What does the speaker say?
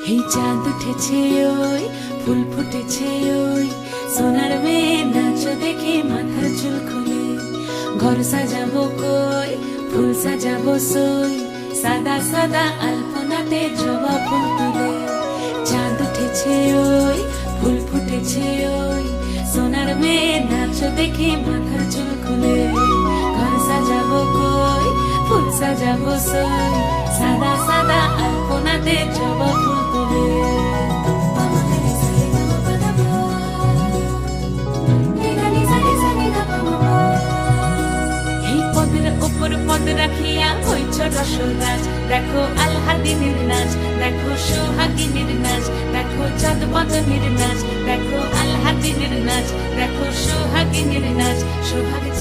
এই চাঁদ উঠেছে ওই ফুল ফুটেছে ওই সোনার মেয়ে নাচ দেখে মাথার চুল খুলে ঘর সাজাবো কই ফুল সাজাবো সই সাদা সাদা আলপনাতে জবা ফুল তুলে চাঁদ উঠেছে ওই ফুল ফুটেছে ওই সোনার মেয়ে নাচ দেখে মাথার চুল খুলে ঘর সাজাবো কই ফুল সাজাবো সই সাদা সাদা আলপনাতে জবা ফুল তুলে উপর পদ রাখিয়া হইছ রসরাজ দেখো আলহাদিনের নাচ দেখো সোহাগিনীর নাচ দেখো চাঁদ বদনের নাচ দেখো আলহাদিনের নাচ দেখো সোহাগিনীর নাচ সোহাগ